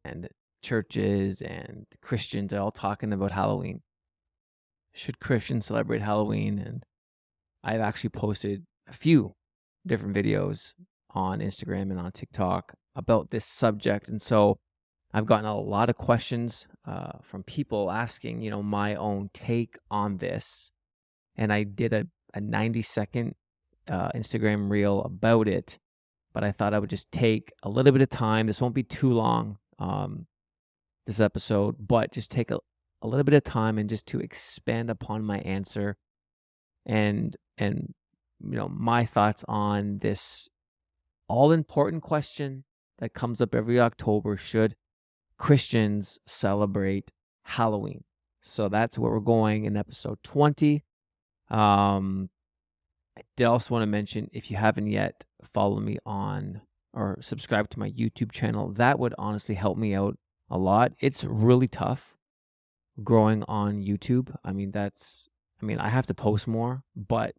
and churches and Christians are all talking about Halloween. Should Christians celebrate Halloween? And I've actually posted a few different videos on Instagram and on TikTok about this subject. And so I've gotten a lot of questions from people asking, my own take on this. And I did a 90-second Instagram reel about it, but I thought I would just take a little bit of time. This won't be too long, this episode, but just take a little bit of time and just to expand upon my answer and my thoughts on this all important question that comes up every October: should Christians celebrate Halloween? So that's where we're going in episode 20. I did also want to mention, if you haven't yet followed me on or subscribe to my YouTube channel, that would honestly help me out a lot. It's really tough growing on YouTube. I have to post more, but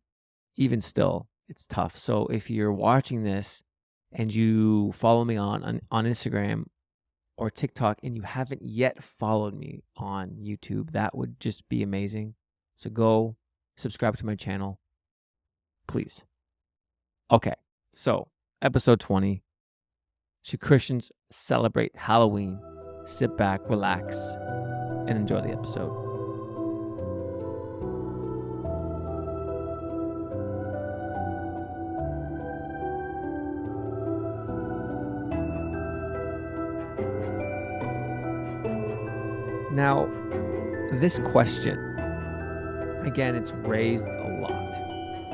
even still, it's tough. So if you're watching this and you follow me on Instagram or TikTok and you haven't yet followed me on YouTube, that would just be amazing. So go subscribe to my channel, please. Okay, so episode 20. Should Christians celebrate Halloween? Sit back, relax, and enjoy the episode. Now, this question, again, it's raised a lot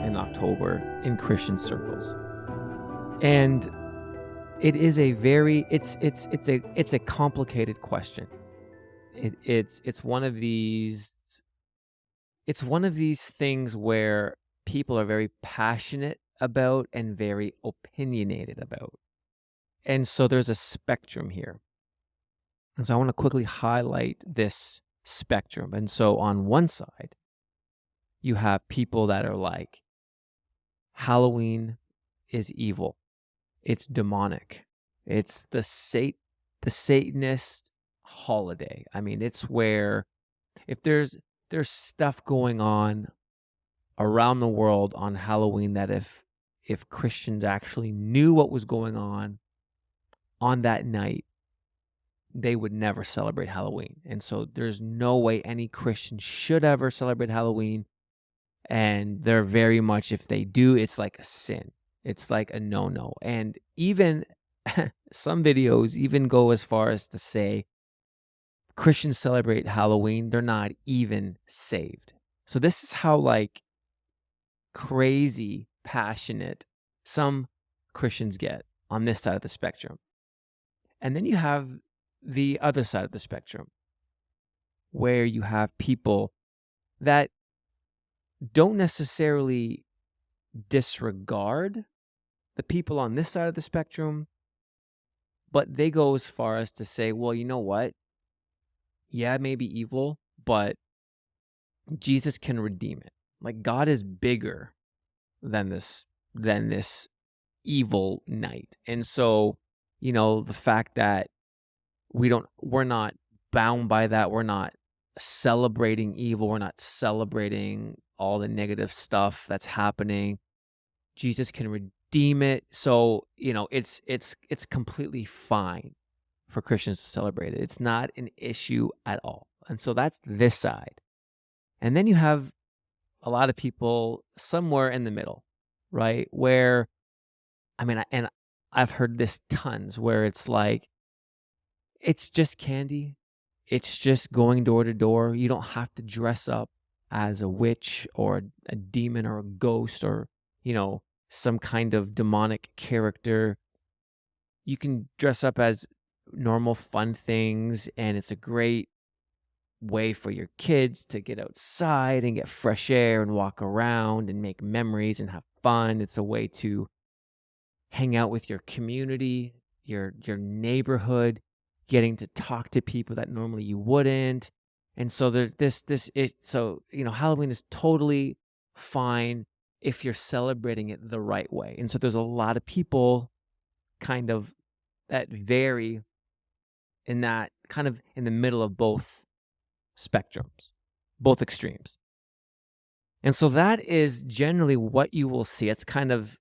in October in Christian circles. And it is a very it's a complicated question. It's one of these things where people are very passionate about and very opinionated about. And so there's a spectrum here. And so I want to quickly highlight this spectrum. And so on one side, you have people that are like, Halloween is evil. It's demonic. It's the Satanist holiday. I mean, it's where if there's stuff going on around the world on Halloween that if Christians actually knew what was going on that night, they would never celebrate Halloween. And so there's no way any Christian should ever celebrate Halloween. And they're very much, if they do, it's like a sin. It's like a no-no. And even some videos even go as far as to say Christians celebrate Halloween, they're not even saved. So this is how crazy passionate some Christians get on this side of the spectrum. And then you have the other side of the spectrum where you have people that don't necessarily disregard the people on this side of the spectrum, but they go as far as to say, well, you know what? Yeah, it may be evil, but Jesus can redeem it. Like, God is bigger than this evil night. And so, the fact that we're not bound by that, we're not celebrating evil, we're not celebrating all the negative stuff that's happening. Jesus can redeem it. So, it's completely fine for Christians to celebrate it. It's not an issue at all. And so that's this side. And then you have a lot of people somewhere in the middle, right? Where, and I've heard this tons, where it's like, it's just candy. It's just going door to door. You don't have to dress up as a witch or a demon or a ghost or, some kind of demonic character. You can dress up as normal fun things, and it's a great way for your kids to get outside and get fresh air and walk around and make memories and have fun. It's a way to hang out with your community, your neighborhood, getting to talk to people that normally you wouldn't. And so there's Halloween is totally fine if you're celebrating it the right way. And so there's a lot of people kind of that vary in that kind of in the middle of both spectrums, both extremes. And so that is generally what you will see. It's kind of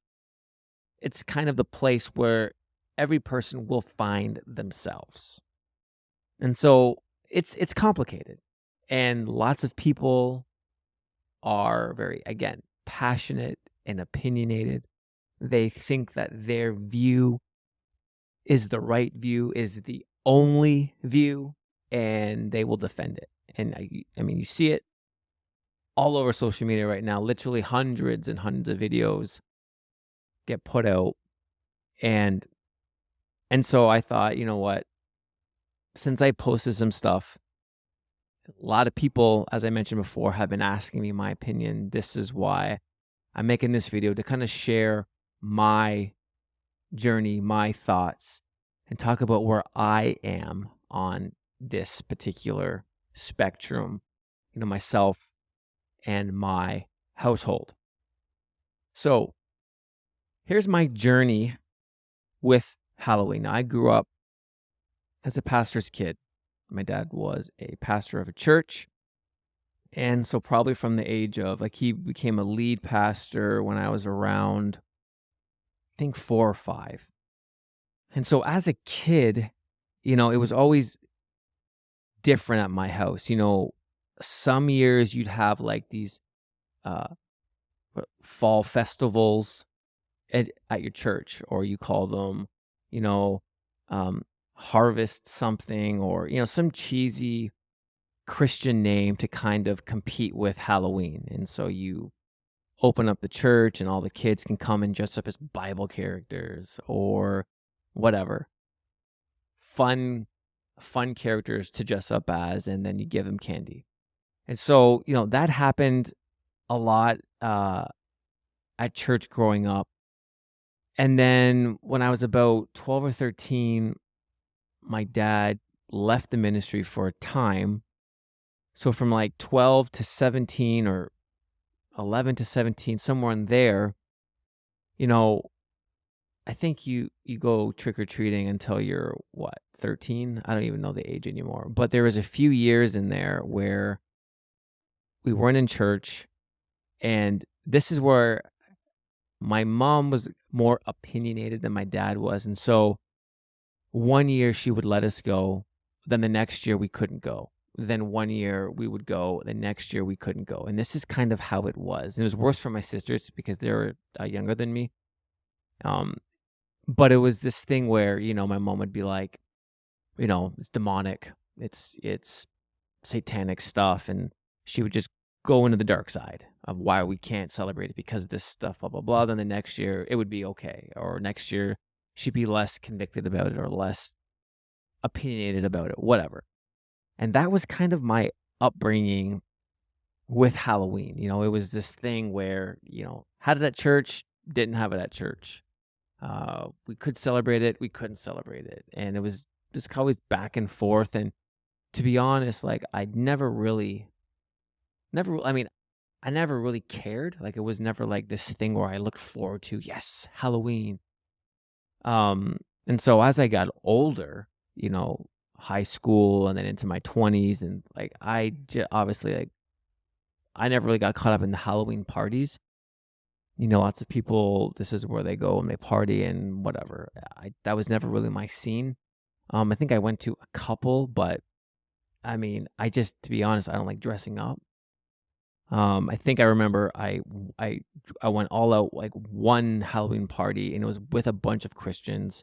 the place where every person will find themselves. And so it's complicated. And lots of people are very, again, passionate and opinionated. They think that their view is the right view, is the only view, and they will defend it. And I mean, you see it all over social media right now. Literally hundreds and hundreds of videos get put out, and so I thought, you know what? Since I posted some stuff, a lot of people, as I mentioned before, have been asking me my opinion. This is why I'm making this video, to kind of share my journey, my thoughts, and talk about where I am on this particular spectrum, myself and my household. So here's my journey with Halloween. Now, I grew up as a pastor's kid. My dad was a pastor of a church. And so probably from the age of, he became a lead pastor when I was around, I think 4 or 5. And so as a kid, it was always different at my house. Some years you'd have these uh, fall festivals at your church, or you call them, harvest something, or, some cheesy Christian name to kind of compete with Halloween. And so you open up the church and all the kids can come and dress up as Bible characters or whatever. Fun characters to dress up as, and then you give them candy. And so, that happened a lot at church growing up. And then when I was about 12 or 13, my dad left the ministry for a time. So from 12 to 17 or 11 to 17, somewhere in there, I think you go trick-or-treating until you're, 13? I don't even know the age anymore. But there was a few years in there where we weren't in church, and this is where my mom was more opinionated than my dad was. And so one year she would let us go, then the next year we couldn't go. Then one year we would go, the next year we couldn't go. And this is kind of how it was. It was worse for my sisters because they were younger than me. But it was this thing where, my mom would be like, it's demonic. It's satanic stuff. And she would just go into the dark side of why we can't celebrate it because of this stuff, blah, blah, blah. Then the next year it would be okay. Or next year she'd be less convicted about it or less opinionated about it, whatever. And that was kind of my upbringing with Halloween. It was this thing where, had it at church, didn't have it at church. We could celebrate it, we couldn't celebrate it. And it was just always back and forth. And to be honest, I never really cared. It was never this thing where I looked forward to, yes, Halloween. And so as I got older, high school and then into my 20s, and obviously I never really got caught up in the Halloween parties. Lots of people, this is where they go and they party and whatever. That was never really my scene. I think I went to a couple, but I mean, to be honest, I don't like dressing up. I think I remember I went all out one Halloween party, and it was with a bunch of Christians.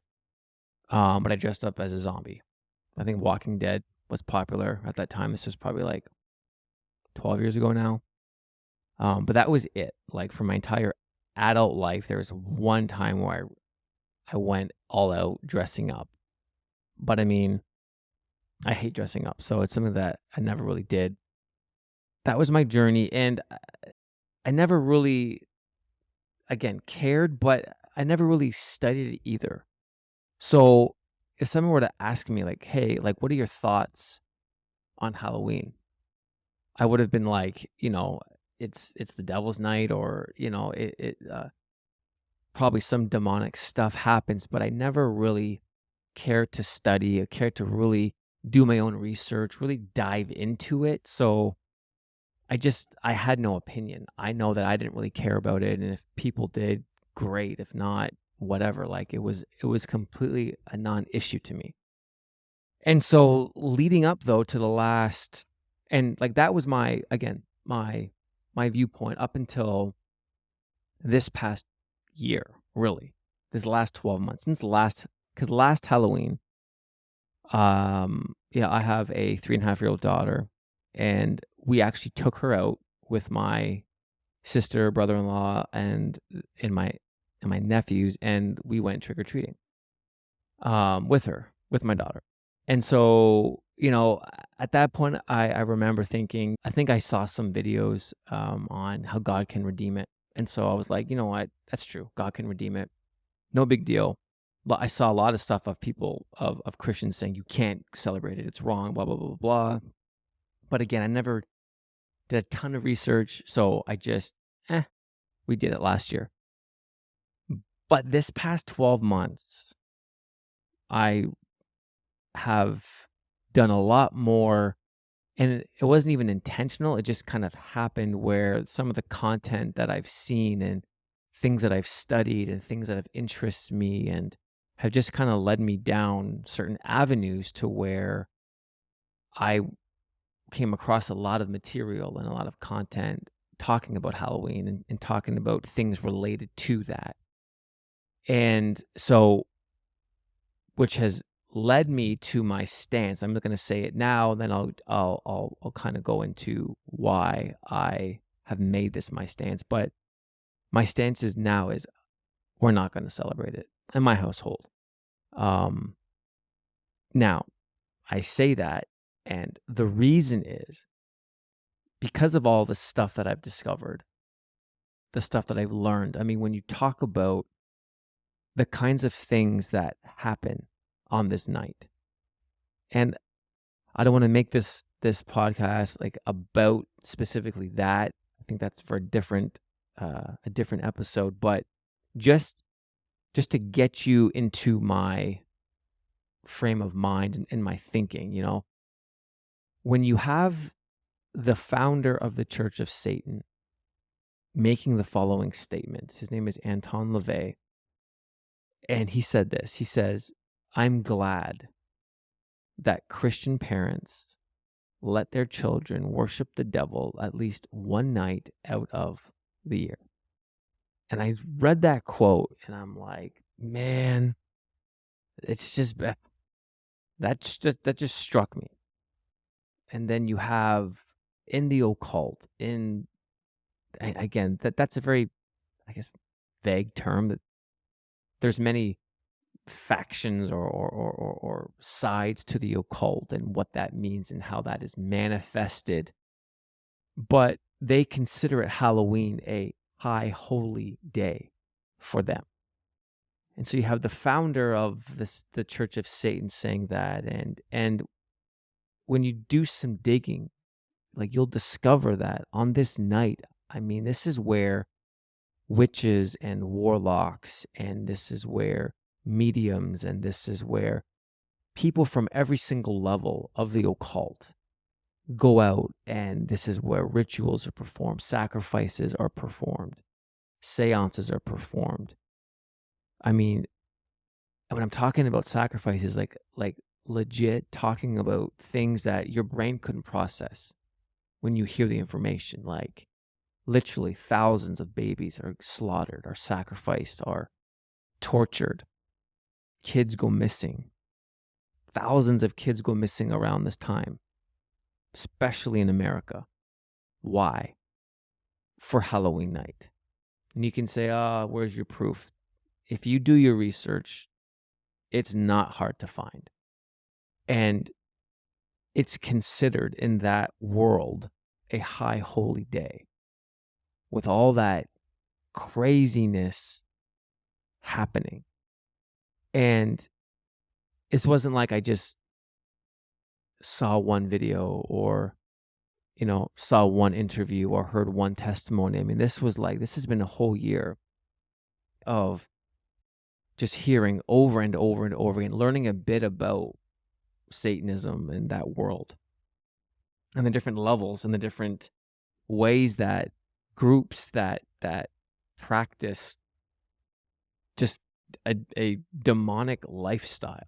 But I dressed up as a zombie. I think Walking Dead was popular at that time. This was probably 12 years ago now. But that was it. For my entire adult life, there was one time where I went all out dressing up. But I mean, I hate dressing up, so it's something that I never really did. That was my journey, and I never really, again, cared, but I never really studied it either. So if someone were to ask me hey, what are your thoughts on Halloween? I would have been it's the devil's night, or, probably some demonic stuff happens, but I never really cared to study, I cared to really do my own research, really dive into it. So I had no opinion. I know that I didn't really care about it, and if people did, great. If not, whatever. Like it was completely a non-issue to me. And so leading up though to the last, and like that was my, again, my viewpoint up until this past year, really. This last 12 months, since last, because last Halloween, yeah, I have a 3.5-year-old daughter, and we actually took her out with my sister, brother-in-law, and my nephews, and we went trick or treating with her, with my daughter. And so, at that point, I remember thinking, I think I saw some videos on how God can redeem it. And so I was like, you know what? That's true. God can redeem it. No big deal. But I saw a lot of stuff of people, of Christians saying you can't celebrate it. It's wrong, blah, blah, blah, blah, blah. But again, I never did a ton of research. So I just, we did it last year. But this past 12 months, I have done a lot more, and it wasn't even intentional. It just kind of happened where some of the content that I've seen and things that I've studied and things that have interested me and have just kind of led me down certain avenues to where I came across a lot of material and a lot of content talking about Halloween and talking about things related to that. And so, which has led me to my stance. I'm not going to say it now, then I'll kind of go into why I have made this my stance. But my stance is now is we're not going to celebrate it in my household. Now, I say that, and the reason is because of all the stuff that I've discovered, the stuff that I've learned. I mean, when you talk about the kinds of things that happen on this night, and I don't want to make this podcast like about specifically that. I think that's for a different episode, but just to get you into my frame of mind and my thinking, when you have the founder of the Church of Satan making the following statement. His name is Anton LaVey, and he said this. He says, "I'm glad that Christian parents let their children worship the devil at least one night out of the year." And I read that quote and I'm like, man, it's just that just struck me. And then you have in the occult, again, that's a very, I guess, vague term, that there's many factions or sides to the occult and what that means and how that is manifested. But they consider it Halloween a high holy day for them. And so you have the founder of the Church of Satan saying that, and when you do some digging, like you'll discover that on this night, I mean, this is where witches and warlocks, and this is where mediums, and this is where people from every single level of the occult go out, and this is where rituals are performed, sacrifices are performed, seances are performed. I mean, when I'm talking about sacrifices, like legit talking about things that your brain couldn't process when you hear the information, like literally thousands of babies are slaughtered, are sacrificed, are tortured. Kids go missing. Thousands of kids go missing around this time, especially in America. Why? For Halloween night. And you can say, where's your proof? If you do your research, it's not hard to find. And it's considered in that world a high holy day with all that craziness happening. And it wasn't like I just saw one video or, saw one interview or heard one testimony. I mean, this has been a whole year of just hearing over and over and over again, learning a bit about Satanism and that world and the different levels and the different ways that groups that practice just a demonic lifestyle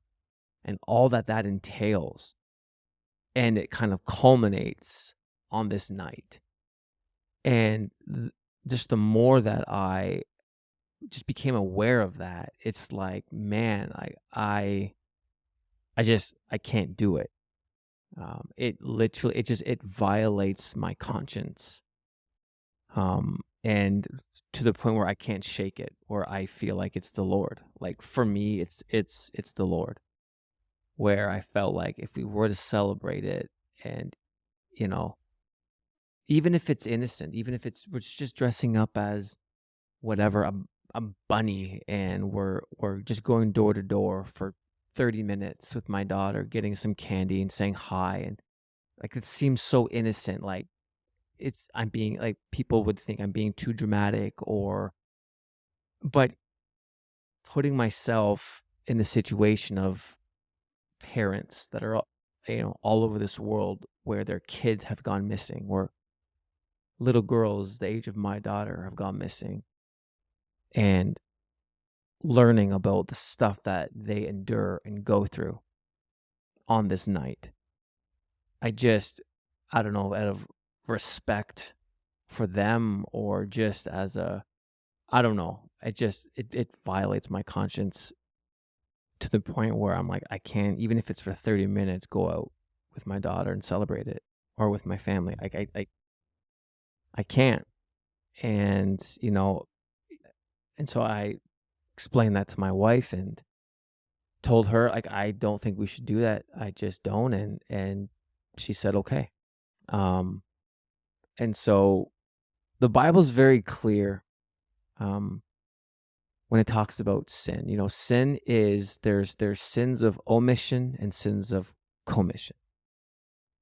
and all that that entails. And it kind of culminates on this night. And just the more that I just became aware of that, it's like, man, I can't do it. It literally, it violates my conscience. And to the point where I can't shake it, where I feel like it's the Lord. Like for me, it's the Lord. Where I felt like if we were to celebrate it, and you know, even if it's innocent, even if we're just dressing up as whatever, a bunny, and we're just going door to door for 30 minutes with my daughter, getting some candy and saying hi, and like it seems so innocent, like I'm being like, people would think I'm being too dramatic, but putting myself in the situation of parents that are all over this world where their kids have gone missing, where little girls the age of my daughter have gone missing, and learning about the stuff that they endure and go through on this night. I don't know, out of respect for them, or just as I don't know, it violates my conscience to the point where I'm like, I can't, even if it's for 30 minutes, go out with my daughter and celebrate it, or with my family. Like I can't. And, and so I explained that to my wife and told her, like, I don't think we should do that. I just don't. And she said, okay. And so the Bible's very clear, when it talks about sin. Sin is, there's sins of omission and sins of commission.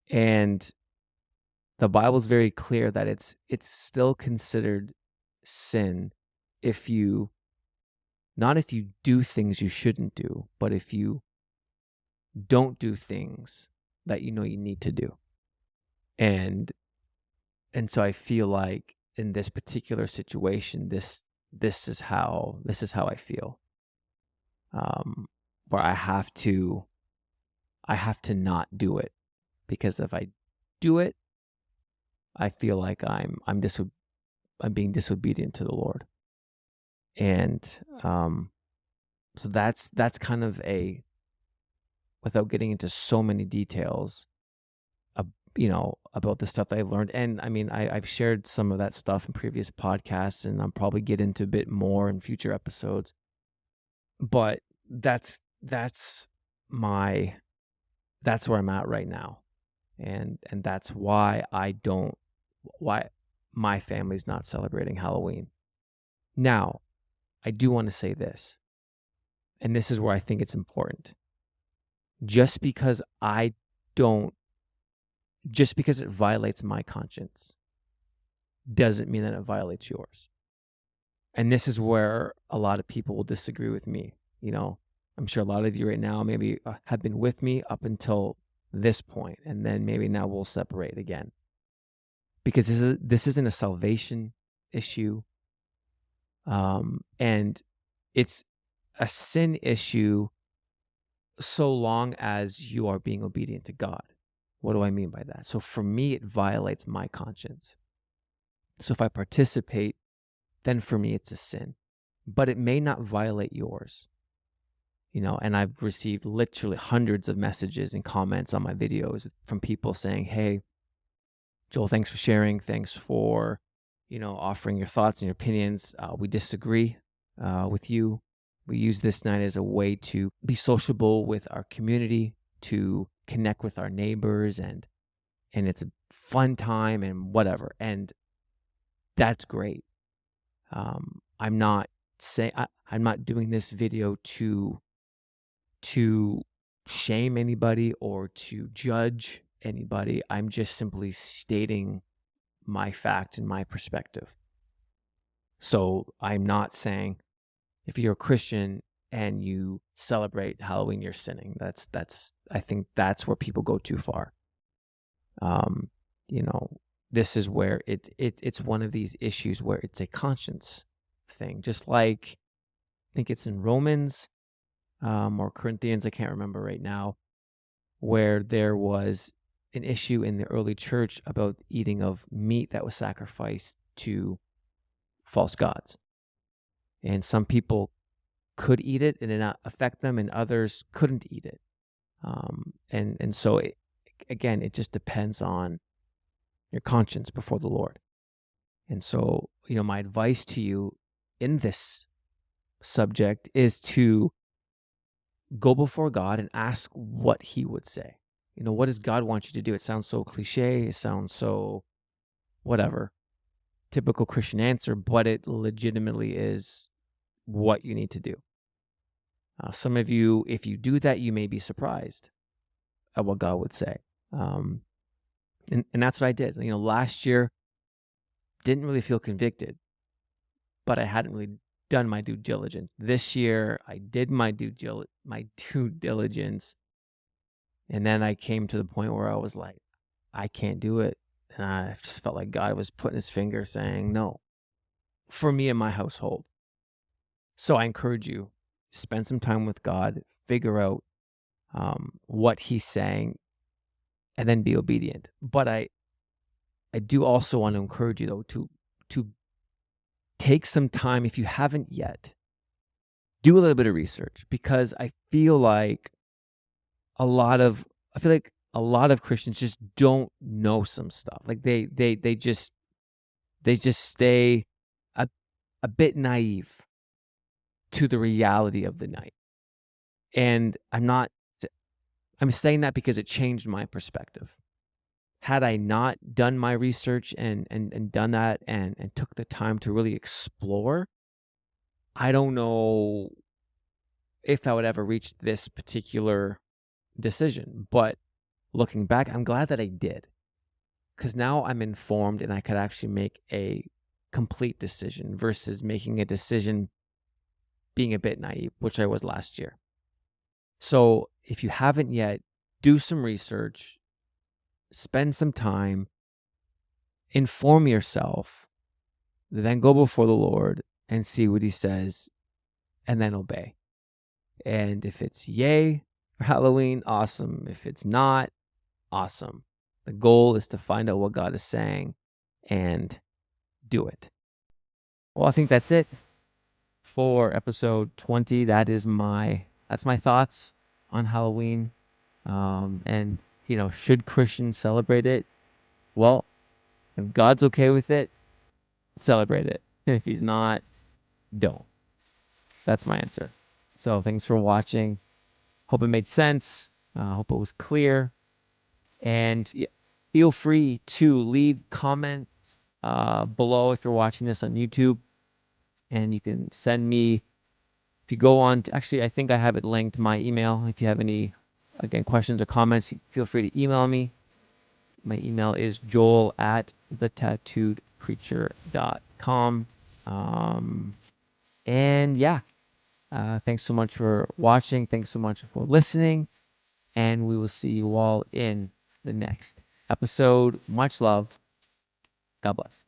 And the Bible's very clear that it's still considered sin not if you do things you shouldn't do, but if you don't do things that you need to do. And so I feel like in this particular situation, this is how I feel. Where I have to not do it, because if I do it, I feel like I'm being disobedient to the Lord. And so that's kind of without getting into so many details, about the stuff that I learned. And I mean, I've shared some of that stuff in previous podcasts, and I'll probably get into a bit more in future episodes. But that's where I'm at right now. And that's why my family's not celebrating Halloween. Now, I do want to say this, and this is where I think it's important. Just because it violates my conscience doesn't mean that it violates yours. And this is where a lot of people will disagree with me. I'm sure a lot of you right now maybe have been with me up until this point, and then maybe now we'll separate again. Because this isn't a salvation issue. And it's a sin issue so long as you are being obedient to God. What do I mean by that? So for me, it violates my conscience. So if I participate, then for me, it's a sin. But it may not violate yours. And I've received literally hundreds of messages and comments on my videos from people saying, hey, Joel, thanks for sharing. Thanks for, offering your thoughts and your opinions. We disagree with you. We use this night as a way to be sociable with our community, to connect with our neighbors, and it's a fun time and whatever. And that's great. I'm not doing this video to shame anybody or to judge anybody. I'm just simply stating my fact and my perspective. So I'm not saying if you're a Christian and you celebrate Halloween, you're sinning. I think that's where people go too far. Um, you know, this is where it's one of these issues where it's a conscience thing. Just like I think it's in Romans or Corinthians, I can't remember right now, where there was an issue in the early church about eating of meat that was sacrificed to false gods. And some people could eat it and it not affect them, and others couldn't eat it. And so, again, it just depends on your conscience before the Lord. And so, my advice to you in this subject is to go before God and ask what He would say. What does God want you to do? It sounds so cliche. It sounds so whatever, typical Christian answer, but it legitimately is what you need to do. Some of you, if you do that, you may be surprised at what God would say. And that's what I did. Last year, didn't really feel convicted, but I hadn't really done my due diligence. This year, I did my due diligence. And then I came to the point where I was like, I can't do it. And I just felt like God was putting his finger saying, no, for me and my household. So I encourage you, spend some time with God, figure out what he's saying, and then be obedient. But I do also want to encourage you, though, to take some time, if you haven't yet, do a little bit of research, because I feel like a lot of Christians just don't know some stuff. Like they just stay a bit naive to the reality of the night. And I'm saying that because it changed my perspective. Had I not done my research and done that and took the time to really explore, I don't know if I would ever reach this particular decision. But looking back, I'm glad that I did, because now I'm informed and I could actually make a complete decision versus making a decision being a bit naive, which I was last year. So if you haven't yet, do some research, spend some time, inform yourself, then go before the Lord and see what he says, and then obey. And if it's yay for Halloween, awesome. If it's not, awesome. The goal is to find out what God is saying and do it. Well, I think that's it for episode 20. That's my thoughts on Halloween. And should Christians celebrate it? Well, if God's okay with it, celebrate it. If he's not, don't. That's my answer. So thanks for watching. Hope it made sense. Hope it was clear. And feel free to leave comments below if you're watching this on YouTube. And you can send me, if you go on to, actually, I think I have it linked, my email. If you have any, again, questions or comments, feel free to email me. My email is joel@thetattooedpreacher.com. And yeah, thanks so much for watching. Thanks so much for listening. And we will see you all in the next episode. Much love. God bless.